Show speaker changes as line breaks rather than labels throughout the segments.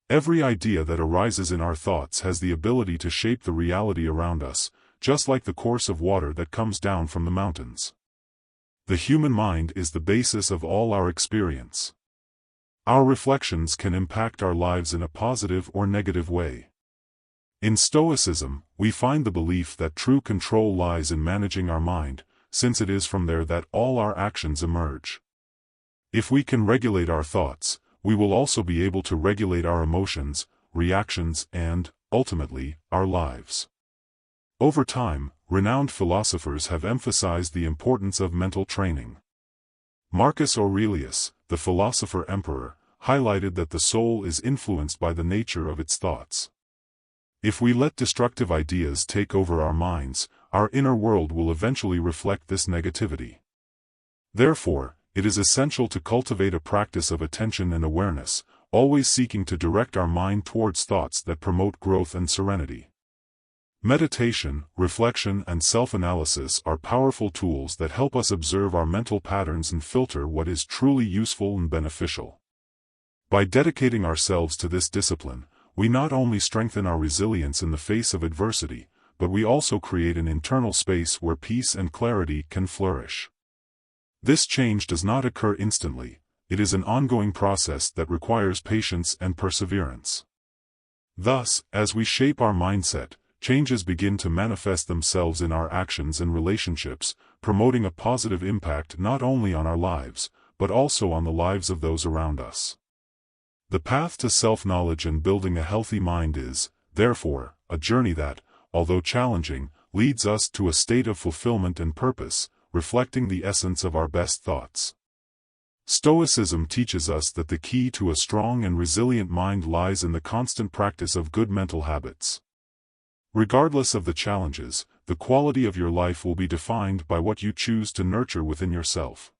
Every idea that arises in our thoughts has the ability to shape the reality around us, just like the course of water that comes down from the mountains. The human mind is the basis of all our experience. Our reflections can impact our lives in a positive or negative way. In Stoicism, we find the belief that true control lies in managing our mind, since it is from there that all our actions emerge. If we can regulate our thoughts, we will also be able to regulate our emotions, reactions, and, ultimately, our lives. Over time, renowned philosophers have emphasized the importance of mental training. Marcus Aurelius, the philosopher-emperor, highlighted that the soul is influenced by the nature of its thoughts. If we let destructive ideas take over our minds, our inner world will eventually reflect this negativity. Therefore, it is essential to cultivate a practice of attention and awareness, always seeking to direct our mind towards thoughts that promote growth and serenity. Meditation, reflection, and self-analysis are powerful tools that help us observe our mental patterns and filter what is truly useful and beneficial. By dedicating ourselves to this discipline, we not only strengthen our resilience in the face of adversity, but we also create an internal space where peace and clarity can flourish. This change does not occur instantly. It is an ongoing process that requires patience and perseverance. Thus, as we shape our mindset, changes begin to manifest themselves in our actions and relationships, promoting a positive impact not only on our lives, but also on the lives of those around us. The path to self-knowledge and building a healthy mind is, therefore, a journey that, although challenging, leads us to a state of fulfillment and purpose, reflecting the essence of our best thoughts. Stoicism teaches us that the key to a strong and resilient mind lies in the constant practice of good mental habits. Regardless of the challenges, the quality of your life will be defined by what you choose to nurture within yourself.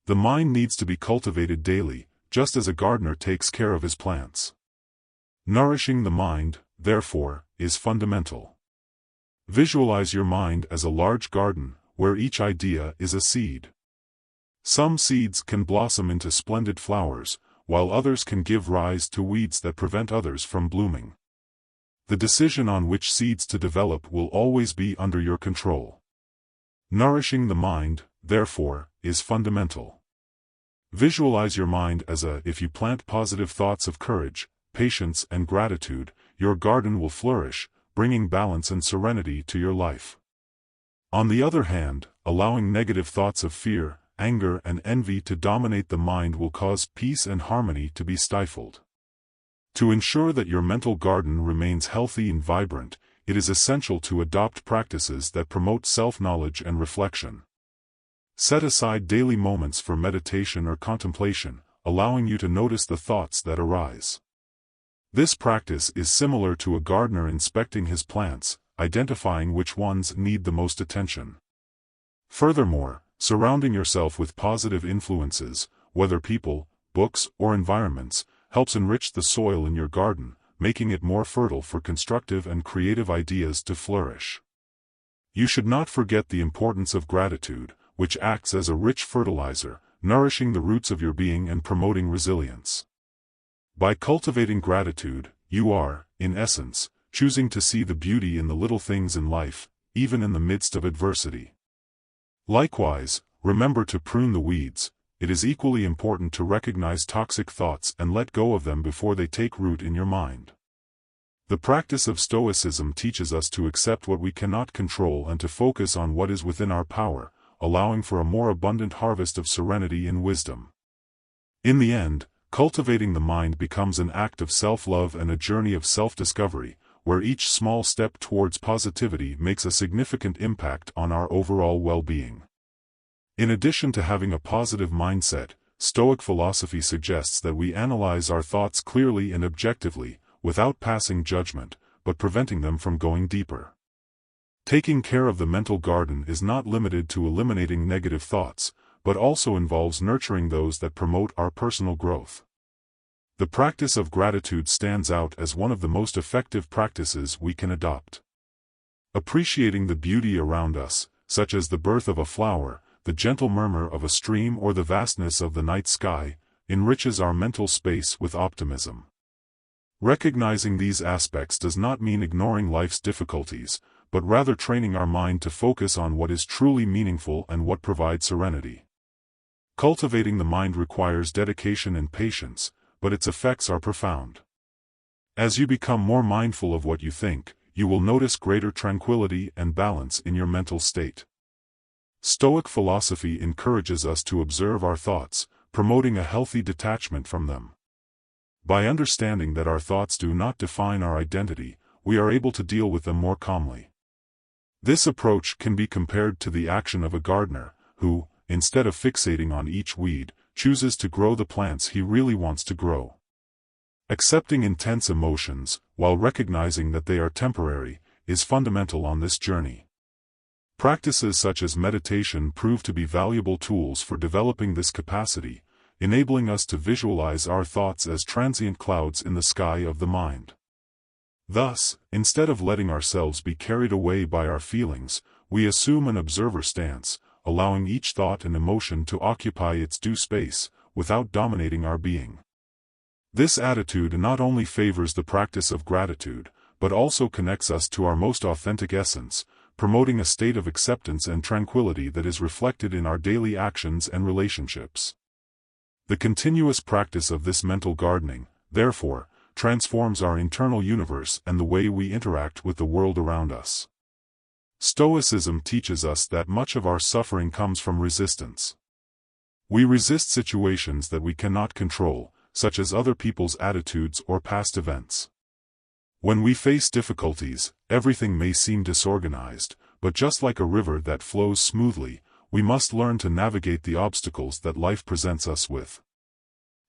The mind needs to be cultivated daily, just as a gardener takes care of his plants. Nourishing the mind, therefore, is fundamental. Visualize your mind as a large garden, where each idea is a seed. Some seeds can blossom into splendid flowers, while others can give rise to weeds that prevent others from blooming. The decision on which seeds to develop will always be under your control. Nourishing the mind, therefore, is fundamental. Visualize your mind as if you plant positive thoughts of courage, patience, and gratitude, your garden will flourish, bringing balance and serenity to your life. On the other hand, allowing negative thoughts of fear, anger, and envy to dominate the mind will cause peace and harmony to be stifled. To ensure that your mental garden remains healthy and vibrant, it is essential to adopt practices that promote self-knowledge and reflection. Set aside daily moments for meditation or contemplation, allowing you to notice the thoughts that arise. This practice is similar to a gardener inspecting his plants, identifying which ones need the most attention. Furthermore, surrounding yourself with positive influences, whether people, books, or environments, helps enrich the soil in your garden, making it more fertile for constructive and creative ideas to flourish. You should not forget the importance of gratitude, which acts as a rich fertilizer, nourishing the roots of your being and promoting resilience. By cultivating gratitude, you are, in essence, choosing to see the beauty in the little things in life, even in the midst of adversity. Likewise, remember to prune the weeds. It is equally important to recognize toxic thoughts and let go of them before they take root in your mind. The practice of Stoicism teaches us to accept what we cannot control and to focus on what is within our power, allowing for a more abundant harvest of serenity and wisdom. In the end, cultivating the mind becomes an act of self-love and a journey of self-discovery, where each small step towards positivity makes a significant impact on our overall well-being. In addition to having a positive mindset, Stoic philosophy suggests that we analyze our thoughts clearly and objectively, without passing judgment, but preventing them from going deeper. Taking care of the mental garden is not limited to eliminating negative thoughts, but also involves nurturing those that promote our personal growth. The practice of gratitude stands out as one of the most effective practices we can adopt. Appreciating the beauty around us, such as the birth of a flower, the gentle murmur of a stream, or the vastness of the night sky, enriches our mental space with optimism. Recognizing these aspects does not mean ignoring life's difficulties, but rather training our mind to focus on what is truly meaningful and what provides serenity. Cultivating the mind requires dedication and patience, but its effects are profound. As you become more mindful of what you think, you will notice greater tranquility and balance in your mental state. Stoic philosophy encourages us to observe our thoughts, promoting a healthy detachment from them. By understanding that our thoughts do not define our identity, we are able to deal with them more calmly. This approach can be compared to the action of a gardener, who, instead of fixating on each weed, chooses to grow the plants he really wants to grow. Accepting intense emotions, while recognizing that they are temporary, is fundamental on this journey. Practices such as meditation prove to be valuable tools for developing this capacity, enabling us to visualize our thoughts as transient clouds in the sky of the mind. Thus, instead of letting ourselves be carried away by our feelings, we assume an observer stance, allowing each thought and emotion to occupy its due space, without dominating our being. This attitude not only favors the practice of gratitude, but also connects us to our most authentic essence, promoting a state of acceptance and tranquility that is reflected in our daily actions and relationships. The continuous practice of this mental gardening, therefore, transforms our internal universe and the way we interact with the world around us. Stoicism teaches us that much of our suffering comes from resistance. We resist situations that we cannot control, such as other people's attitudes or past events. When we face difficulties, everything may seem disorganized, but just like a river that flows smoothly, we must learn to navigate the obstacles that life presents us with.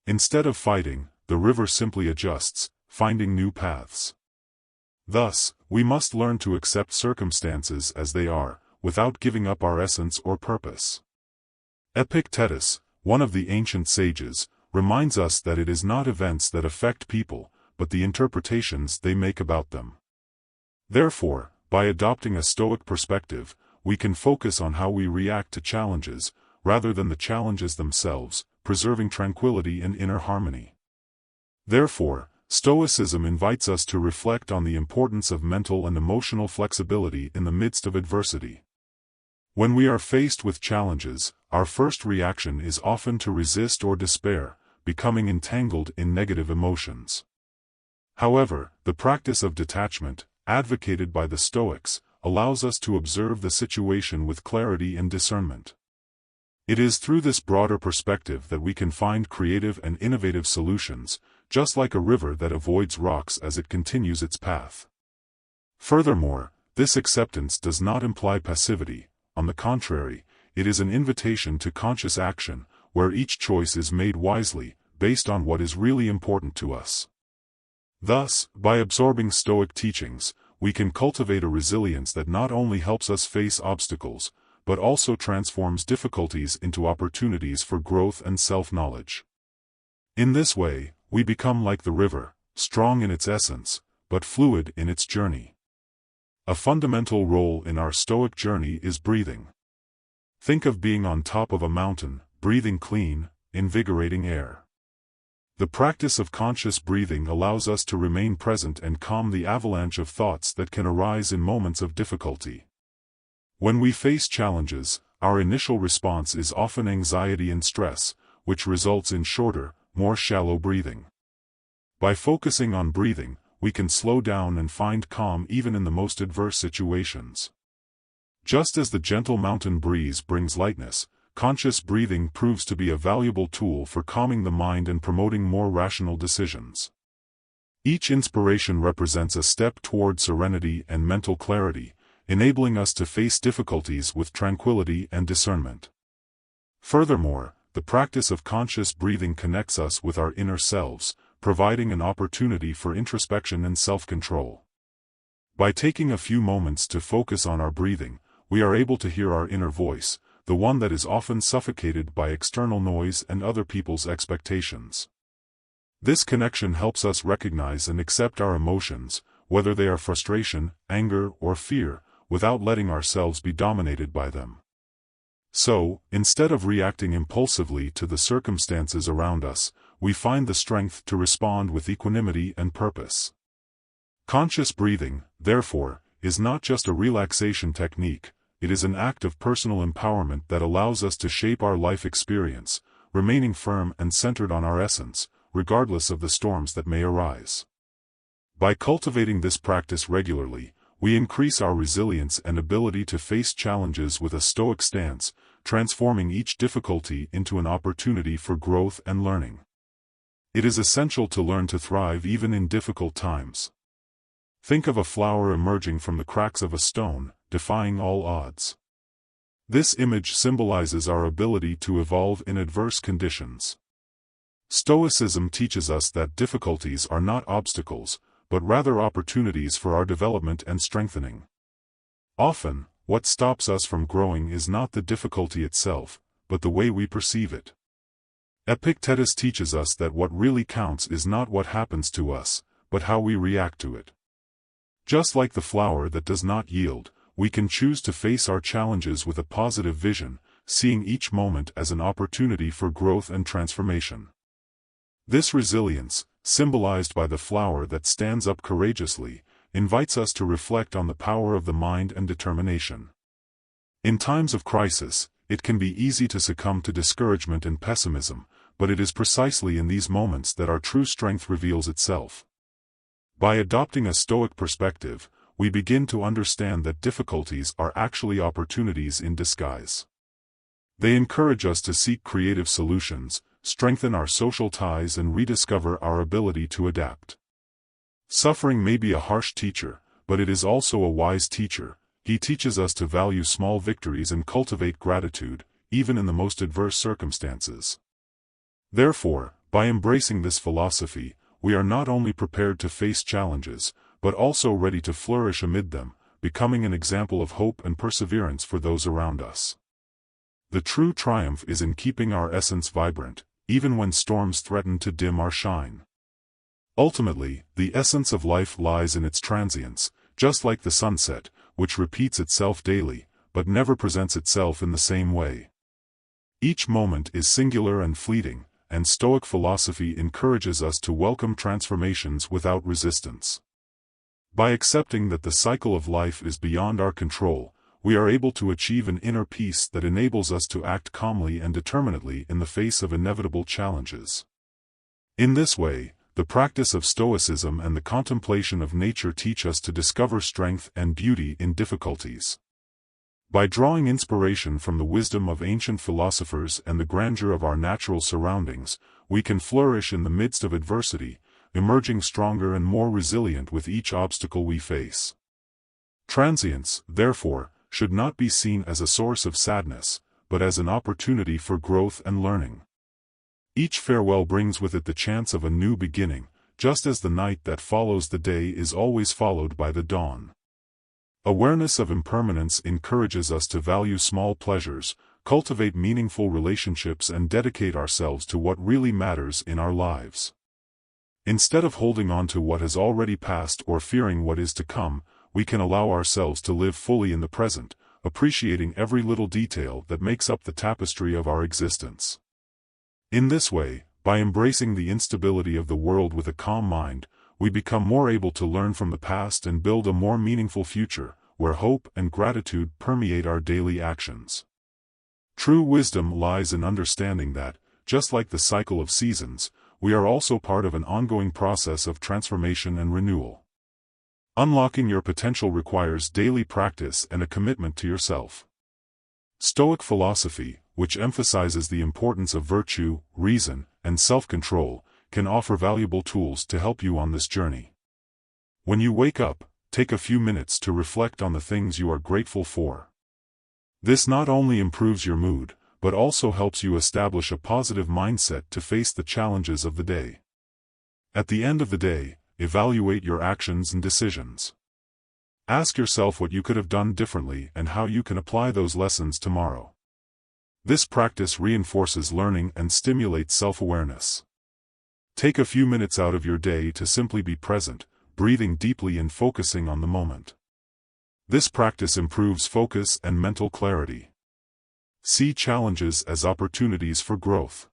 Instead of fighting, the river simply adjusts, finding new paths. Thus, we must learn to accept circumstances as they are, without giving up our essence or purpose. Epictetus, one of the ancient sages, reminds us that it is not events that affect people, but the interpretations they make about them. Therefore, by adopting a Stoic perspective, we can focus on how we react to challenges, rather than the challenges themselves, preserving tranquility and inner harmony. Therefore, Stoicism invites us to reflect on the importance of mental and emotional flexibility in the midst of adversity. When we are faced with challenges, our first reaction is often to resist or despair, becoming entangled in negative emotions. However, the practice of detachment, advocated by the Stoics, allows us to observe the situation with clarity and discernment. It is through this broader perspective that we can find creative and innovative solutions, just like a river that avoids rocks as it continues its path. Furthermore, this acceptance does not imply passivity. On the contrary, it is an invitation to conscious action, where each choice is made wisely, based on what is really important to us. Thus, by absorbing Stoic teachings, we can cultivate a resilience that not only helps us face obstacles, but also transforms difficulties into opportunities for growth and self-knowledge. In this way, we become like the river, strong in its essence, but fluid in its journey. A fundamental role in our Stoic journey is breathing. Think of being on top of a mountain, breathing clean, invigorating air. The practice of conscious breathing allows us to remain present and calm the avalanche of thoughts that can arise in moments of difficulty. When we face challenges, our initial response is often anxiety and stress, which results in shorter, more shallow breathing. By focusing on breathing, we can slow down and find calm even in the most adverse situations. Just as the gentle mountain breeze brings lightness, conscious breathing proves to be a valuable tool for calming the mind and promoting more rational decisions. Each inspiration represents a step toward serenity and mental clarity, enabling us to face difficulties with tranquility and discernment. Furthermore, the practice of conscious breathing connects us with our inner selves, providing an opportunity for introspection and self-control. By taking a few moments to focus on our breathing, we are able to hear our inner voice, the one that is often suffocated by external noise and other people's expectations. This connection helps us recognize and accept our emotions, whether they are frustration, anger, or fear, without letting ourselves be dominated by them. So, instead of reacting impulsively to the circumstances around us, we find the strength to respond with equanimity and purpose. Conscious breathing, therefore, is not just a relaxation technique, it is an act of personal empowerment that allows us to shape our life experience, remaining firm and centered on our essence, regardless of the storms that may arise. By cultivating this practice regularly, we increase our resilience and ability to face challenges with a Stoic stance, transforming each difficulty into an opportunity for growth and learning. It is essential to learn to thrive even in difficult times. Think of a flower emerging from the cracks of a stone, defying all odds. This image symbolizes our ability to evolve in adverse conditions. Stoicism teaches us that difficulties are not obstacles, but rather opportunities for our development and strengthening. Often, what stops us from growing is not the difficulty itself, but the way we perceive it. Epictetus teaches us that what really counts is not what happens to us, but how we react to it. Just like the flower that does not yield, we can choose to face our challenges with a positive vision, seeing each moment as an opportunity for growth and transformation. This resilience, symbolized by the flower that stands up courageously, invites us to reflect on the power of the mind and determination. In times of crisis, it can be easy to succumb to discouragement and pessimism, but it is precisely in these moments that our true strength reveals itself. By adopting a Stoic perspective, we begin to understand that difficulties are actually opportunities in disguise. They encourage us to seek creative solutions, strengthen our social ties and rediscover our ability to adapt. Suffering may be a harsh teacher, but it is also a wise teacher. He teaches us to value small victories and cultivate gratitude, even in the most adverse circumstances. Therefore, by embracing this philosophy, we are not only prepared to face challenges, but also ready to flourish amid them, becoming an example of hope and perseverance for those around us. The true triumph is in keeping our essence vibrant, even when storms threaten to dim our shine. Ultimately, the essence of life lies in its transience, just like the sunset, which repeats itself daily, but never presents itself in the same way. Each moment is singular and fleeting, and Stoic philosophy encourages us to welcome transformations without resistance. By accepting that the cycle of life is beyond our control, we are able to achieve an inner peace that enables us to act calmly and determinedly in the face of inevitable challenges. In this way, the practice of Stoicism and the contemplation of nature teach us to discover strength and beauty in difficulties. By drawing inspiration from the wisdom of ancient philosophers and the grandeur of our natural surroundings, we can flourish in the midst of adversity, emerging stronger and more resilient with each obstacle we face. Transience, therefore, should not be seen as a source of sadness, but as an opportunity for growth and learning. Each farewell brings with it the chance of a new beginning, just as the night that follows the day is always followed by the dawn. Awareness of impermanence encourages us to value small pleasures, cultivate meaningful relationships and dedicate ourselves to what really matters in our lives. Instead of holding on to what has already passed or fearing what is to come, we can allow ourselves to live fully in the present, appreciating every little detail that makes up the tapestry of our existence. In this way, by embracing the instability of the world with a calm mind, we become more able to learn from the past and build a more meaningful future, where hope and gratitude permeate our daily actions. True wisdom lies in understanding that, just like the cycle of seasons, we are also part of an ongoing process of transformation and renewal. Unlocking your potential requires daily practice and a commitment to yourself. Stoic philosophy, which emphasizes the importance of virtue, reason, and self-control, can offer valuable tools to help you on this journey. When you wake up, take a few minutes to reflect on the things you are grateful for. This not only improves your mood, but also helps you establish a positive mindset to face the challenges of the day. At the end of the day, evaluate your actions and decisions. Ask yourself what you could have done differently and how you can apply those lessons tomorrow. This practice reinforces learning and stimulates self-awareness. Take a few minutes out of your day to simply be present, breathing deeply and focusing on the moment. This practice improves focus and mental clarity. See challenges as opportunities for growth.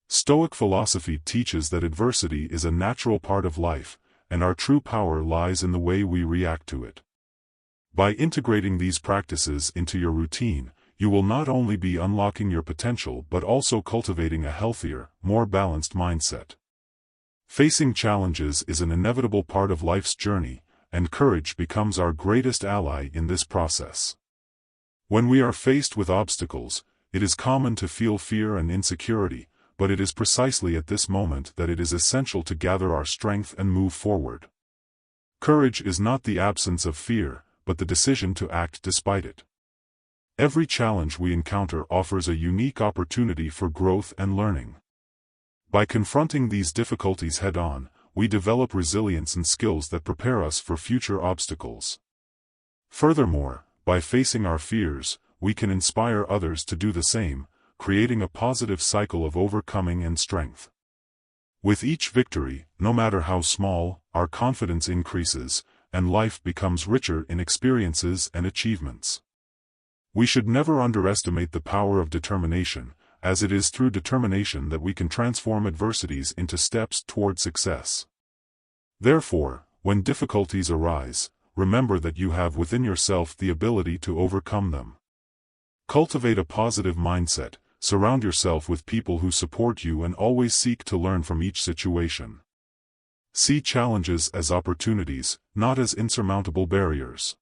Stoic philosophy teaches that adversity is a natural part of life, and our true power lies in the way we react to it. By integrating these practices into your routine, you will not only be unlocking your potential but also cultivating a healthier, more balanced mindset. Facing challenges is an inevitable part of life's journey, and courage becomes our greatest ally in this process. When we are faced with obstacles, it is common to feel fear and insecurity, but it is precisely at this moment that it is essential to gather our strength and move forward. Courage is not the absence of fear, but the decision to act despite it. Every challenge we encounter offers a unique opportunity for growth and learning. By confronting these difficulties head-on, we develop resilience and skills that prepare us for future obstacles. Furthermore, by facing our fears, we can inspire others to do the same, creating a positive cycle of overcoming and strength. With each victory, no matter how small, our confidence increases, and life becomes richer in experiences and achievements. We should never underestimate the power of determination, as it is through determination that we can transform adversities into steps toward success. Therefore, when difficulties arise, remember that you have within yourself the ability to overcome them. Cultivate a positive mindset, surround yourself with people who support you and always seek to learn from each situation. See challenges as opportunities, not as insurmountable barriers.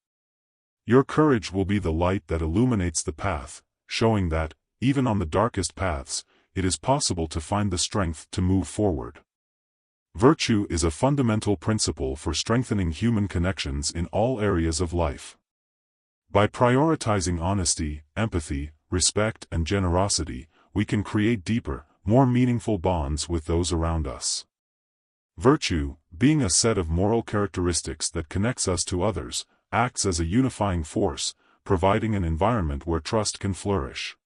Your courage will be the light that illuminates the path, showing that, even on the darkest paths, it is possible to find the strength to move forward. Virtue is a fundamental principle for strengthening human connections in all areas of life. By prioritizing honesty, empathy, respect, and generosity, we can create deeper, more meaningful bonds with those around us. Virtue, being a set of moral characteristics that connects us to others, acts as a unifying force, providing an environment where trust can flourish.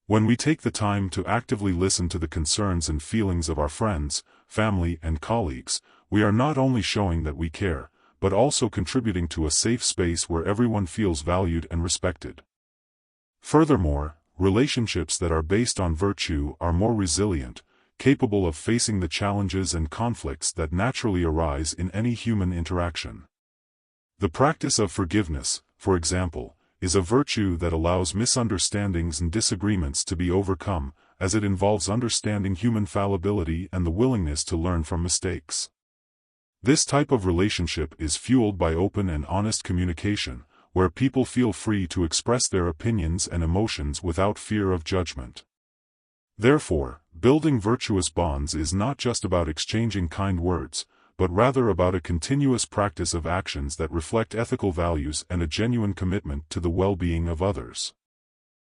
When we take the time to actively listen to the concerns and feelings of our friends, family, and colleagues, we are not only showing that we care, but also contributing to a safe space where everyone feels valued and respected. Furthermore, relationships that are based on virtue are more resilient, capable of facing the challenges and conflicts that naturally arise in any human interaction. The practice of forgiveness, for example, is a virtue that allows misunderstandings and disagreements to be overcome, as it involves understanding human fallibility and the willingness to learn from mistakes. This type of relationship is fueled by open and honest communication, where people feel free to express their opinions and emotions without fear of judgment. Therefore, building virtuous bonds is not just about exchanging kind words, but rather about a continuous practice of actions that reflect ethical values and a genuine commitment to the well-being of others.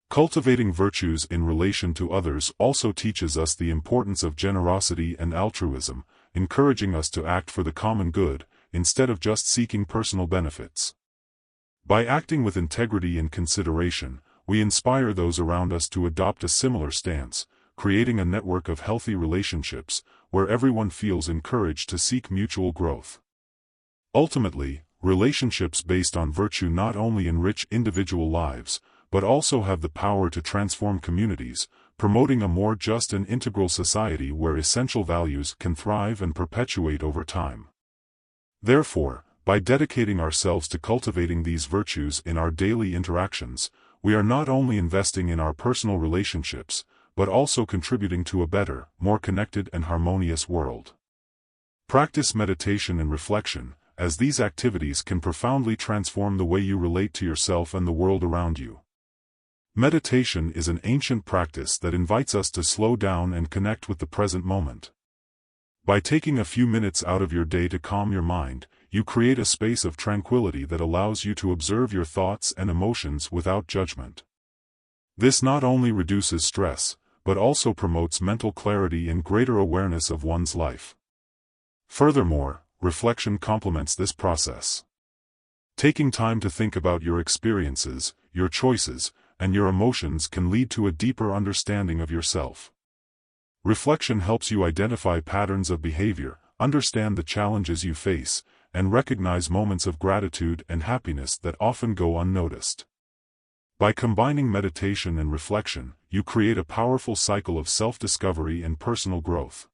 Cultivating virtues in relation to others also teaches us the importance of generosity and altruism, encouraging us to act for the common good, instead of just seeking personal benefits. By acting with integrity and consideration, we inspire those around us to adopt a similar stance, creating a network of healthy relationships, where everyone feels encouraged to seek mutual growth. Ultimately, relationships based on virtue not only enrich individual lives, but also have the power to transform communities, promoting a more just and integral society where essential values can thrive and perpetuate over time. Therefore, by dedicating ourselves to cultivating these virtues in our daily interactions, we are not only investing in our personal relationships, but also contributing to a better, more connected and harmonious world. Practice meditation and reflection, as these activities can profoundly transform the way you relate to yourself and the world around you. Meditation is an ancient practice that invites us to slow down and connect with the present moment. By taking a few minutes out of your day to calm your mind, you create a space of tranquility that allows you to observe your thoughts and emotions without judgment. This not only reduces stress, but also promotes mental clarity and greater awareness of one's life. Furthermore, reflection complements this process. Taking time to think about your experiences, your choices, and your emotions can lead to a deeper understanding of yourself. Reflection helps you identify patterns of behavior, understand the challenges you face, and recognize moments of gratitude and happiness that often go unnoticed. By combining meditation and reflection, you create a powerful cycle of self-discovery and personal growth.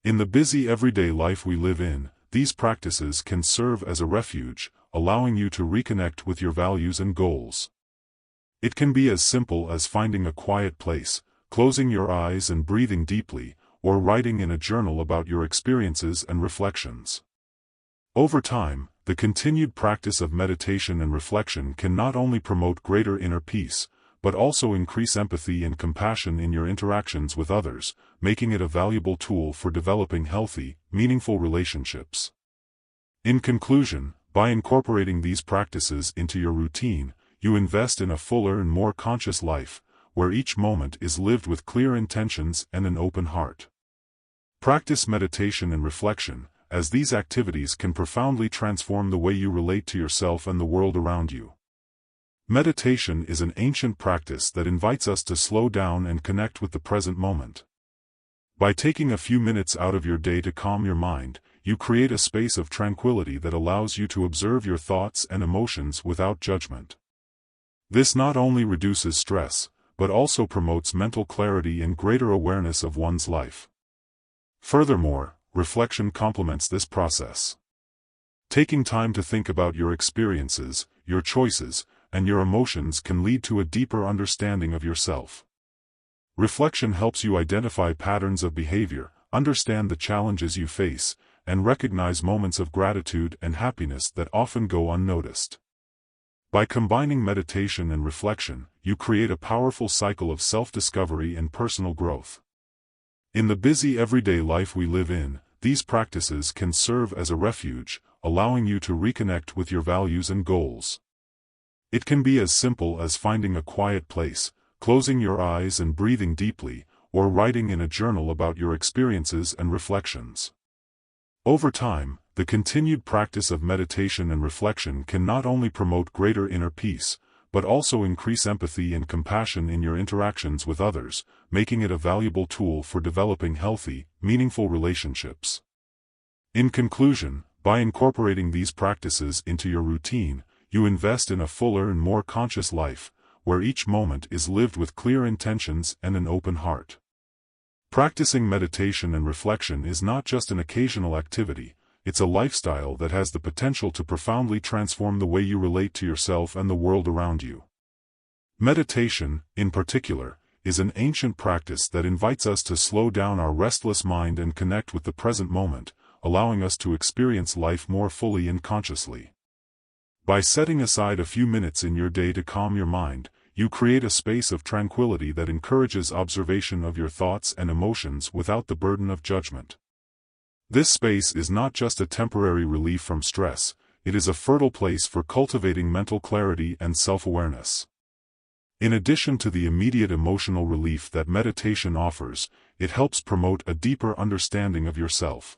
In the busy everyday life we live in, these practices can serve as a refuge, allowing you to reconnect with your values and goals. It can be as simple as finding a quiet place, closing your eyes and breathing deeply, or writing in a journal about your experiences and reflections. Over time, the continued practice of meditation and reflection can not only promote greater inner peace, but also increase empathy and compassion in your interactions with others, making it a valuable tool for developing healthy, meaningful relationships. In conclusion, by incorporating these practices into your routine, you invest in a fuller and more conscious life, where each moment is lived with clear intentions and an open heart. Practice meditation and reflection, as these activities can profoundly transform the way you relate to yourself and the world around you. Meditation is an ancient practice that invites us to slow down and connect with the present moment. By taking a few minutes out of your day to calm your mind, you create a space of tranquility that allows you to observe your thoughts and emotions without judgment. This not only reduces stress, but also promotes mental clarity and greater awareness of one's life. Furthermore, reflection complements this process. Taking time to think about your experiences, your choices, and your emotions can lead to a deeper understanding of yourself. Reflection helps you identify patterns of behavior, understand the challenges you face, and recognize moments of gratitude and happiness that often go unnoticed. By combining meditation and reflection, you create a powerful cycle of self-discovery and personal growth. In the busy everyday life we live in, these practices can serve as a refuge, allowing you to reconnect with your values and goals. It can be as simple as finding a quiet place, closing your eyes and breathing deeply, or writing in a journal about your experiences and reflections. Over time, the continued practice of meditation and reflection can not only promote greater inner peace, but also increase empathy and compassion in your interactions with others, making it a valuable tool for developing healthy, meaningful relationships. In conclusion, by incorporating these practices into your routine, you invest in a fuller and more conscious life, where each moment is lived with clear intentions and an open heart. Practicing meditation and reflection is not just an occasional activity, it's a lifestyle that has the potential to profoundly transform the way you relate to yourself and the world around you. Meditation, in particular, is an ancient practice that invites us to slow down our restless mind and connect with the present moment, allowing us to experience life more fully and consciously. By setting aside a few minutes in your day to calm your mind, you create a space of tranquility that encourages observation of your thoughts and emotions without the burden of judgment. This space is not just a temporary relief from stress, it is a fertile place for cultivating mental clarity and self-awareness. In addition to the immediate emotional relief that meditation offers, it helps promote a deeper understanding of yourself.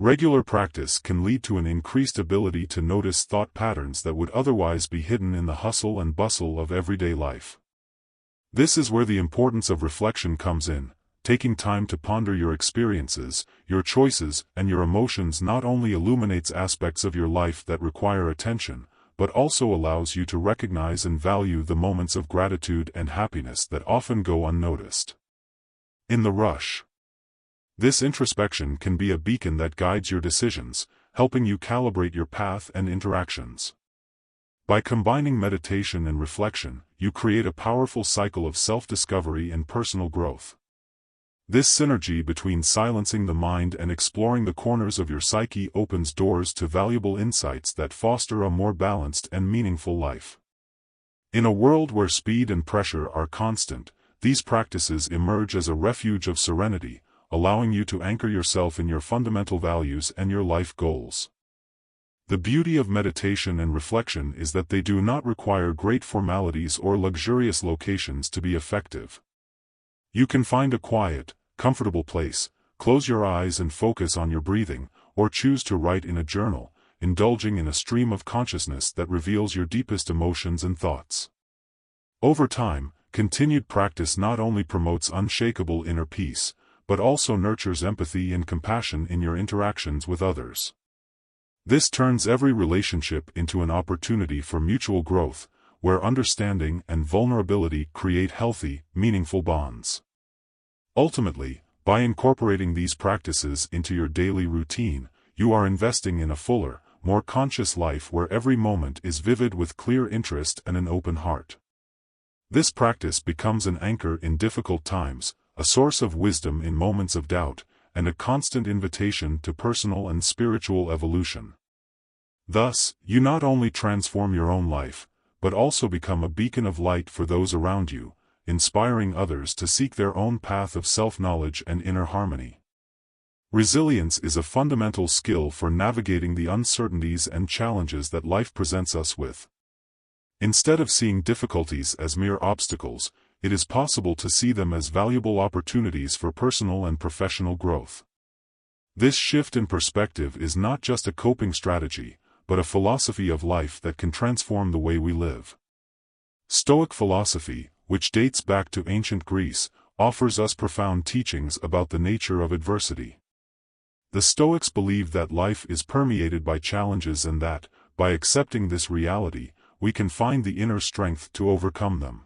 Regular practice can lead to an increased ability to notice thought patterns that would otherwise be hidden in the hustle and bustle of everyday life. This is where the importance of reflection comes in. Taking time to ponder your experiences, your choices, and your emotions not only illuminates aspects of your life that require attention, but also allows you to recognize and value the moments of gratitude and happiness that often go unnoticed. In the rush, this introspection can be a beacon that guides your decisions, helping you calibrate your path and interactions. By combining meditation and reflection, you create a powerful cycle of self-discovery and personal growth. This synergy between silencing the mind and exploring the corners of your psyche opens doors to valuable insights that foster a more balanced and meaningful life. In a world where speed and pressure are constant, these practices emerge as a refuge of serenity, allowing you to anchor yourself in your fundamental values and your life goals. The beauty of meditation and reflection is that they do not require great formalities or luxurious locations to be effective. You can find a quiet, comfortable place, close your eyes and focus on your breathing, or choose to write in a journal, indulging in a stream of consciousness that reveals your deepest emotions and thoughts. Over time, continued practice not only promotes unshakable inner peace, but also nurtures empathy and compassion in your interactions with others. This turns every relationship into an opportunity for mutual growth, where understanding and vulnerability create healthy, meaningful bonds. Ultimately, by incorporating these practices into your daily routine, you are investing in a fuller, more conscious life where every moment is vivid with clear interest and an open heart. This practice becomes an anchor in difficult times, a source of wisdom in moments of doubt, and a constant invitation to personal and spiritual evolution. Thus, you not only transform your own life, but also become a beacon of light for those around you, inspiring others to seek their own path of self-knowledge and inner harmony. Resilience is a fundamental skill for navigating the uncertainties and challenges that life presents us with. Instead of seeing difficulties as mere obstacles, it is possible to see them as valuable opportunities for personal and professional growth. This shift in perspective is not just a coping strategy, but a philosophy of life that can transform the way we live. Stoic philosophy, which dates back to ancient Greece, offers us profound teachings about the nature of adversity. The Stoics believed that life is permeated by challenges and that, by accepting this reality, we can find the inner strength to overcome them.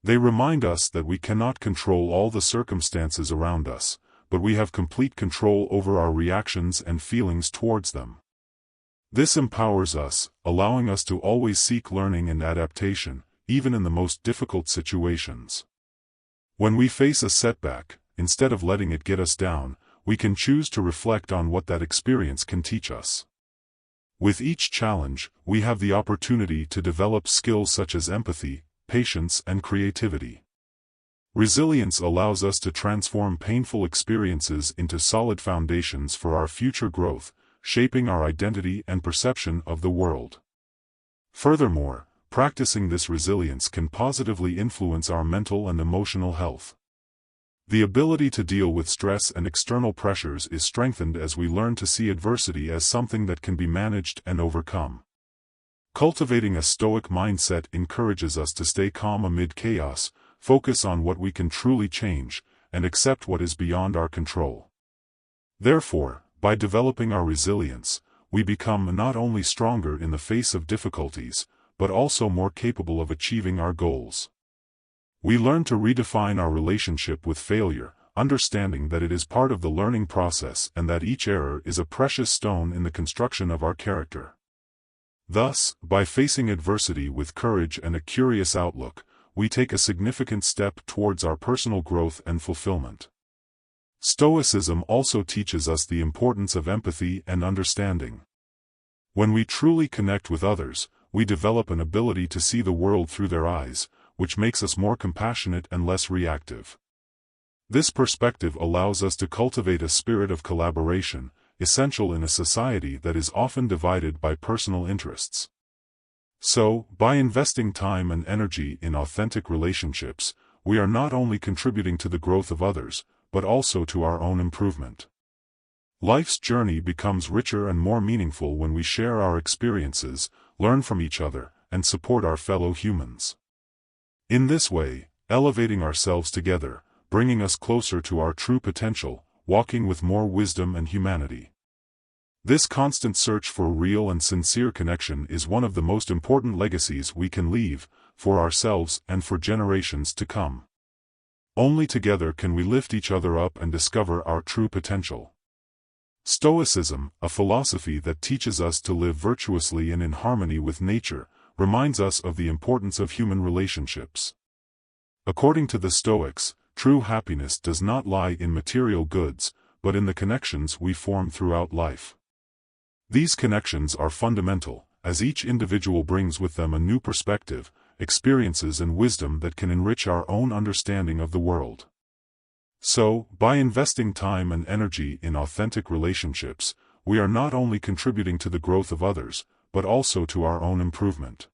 They remind us that we cannot control all the circumstances around us, but we have complete control over our reactions and feelings towards them. This empowers us, allowing us to always seek learning and adaptation, even in the most difficult situations. When we face a setback, instead of letting it get us down, we can choose to reflect on what that experience can teach us. With each challenge, we have the opportunity to develop skills such as empathy, patience, and creativity. Resilience allows us to transform painful experiences into solid foundations for our future growth, shaping our identity and perception of the world. Furthermore, practicing this resilience can positively influence our mental and emotional health. The ability to deal with stress and external pressures is strengthened as we learn to see adversity as something that can be managed and overcome. Cultivating a Stoic mindset encourages us to stay calm amid chaos, focus on what we can truly change, and accept what is beyond our control. Therefore, by developing our resilience, we become not only stronger in the face of difficulties, but also more capable of achieving our goals. We learn to redefine our relationship with failure, understanding that it is part of the learning process and that each error is a precious stone in the construction of our character. Thus, by facing adversity with courage and a curious outlook, we take a significant step towards our personal growth and fulfillment. Stoicism also teaches us the importance of empathy and understanding. When we truly connect with others, we develop an ability to see the world through their eyes, which makes us more compassionate and less reactive. This perspective allows us to cultivate a spirit of collaboration, essential in a society that is often divided by personal interests. So, by investing time and energy in authentic relationships, we are not only contributing to the growth of others, but also to our own improvement. Life's journey becomes richer and more meaningful when we share our experiences, learn from each other, and support our fellow humans. In this way, elevating ourselves together, bringing us closer to our true potential, walking with more wisdom and humanity. This constant search for real and sincere connection is one of the most important legacies we can leave, for ourselves and for generations to come. Only together can we lift each other up and discover our true potential. Stoicism, a philosophy that teaches us to live virtuously and in harmony with nature, reminds us of the importance of human relationships. According to the Stoics, true happiness does not lie in material goods, but in the connections we form throughout life. These connections are fundamental, as each individual brings with them a new perspective, experiences and wisdom that can enrich our own understanding of the world. So, by investing time and energy in authentic relationships, we are not only contributing to the growth of others, but also to our own improvement.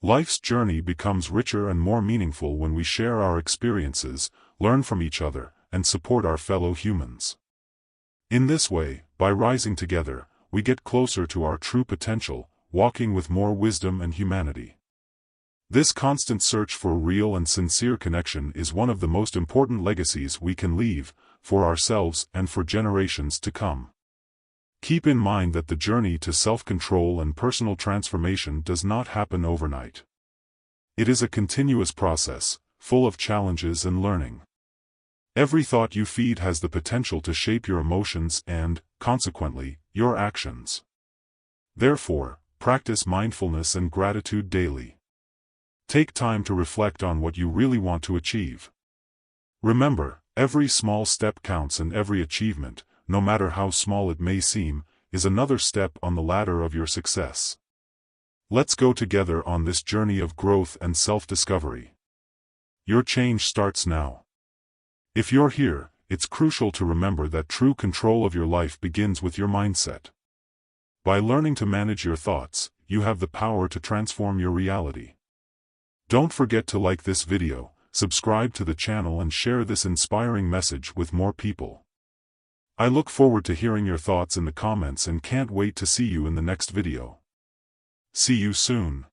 Life's journey becomes richer and more meaningful when we share our experiences, learn from each other, and support our fellow humans. In this way, by rising together, we get closer to our true potential, walking with more wisdom and humanity. This constant search for real and sincere connection is one of the most important legacies we can leave, for ourselves and for generations to come. Keep in mind that the journey to self-control and personal transformation does not happen overnight. It is a continuous process, full of challenges and learning. Every thought you feed has the potential to shape your emotions and, consequently, your actions. Therefore, practice mindfulness and gratitude daily. Take time to reflect on what you really want to achieve. Remember, every small step counts, and every achievement, no matter how small it may seem, is another step on the ladder of your success. Let's go together on this journey of growth and self-discovery. Your change starts now. If you're here, it's crucial to remember that true control of your life begins with your mindset. By learning to manage your thoughts, you have the power to transform your reality. Don't forget to like this video, subscribe to the channel, and share this inspiring message with more people. I look forward to hearing your thoughts in the comments and can't wait to see you in the next video. See you soon.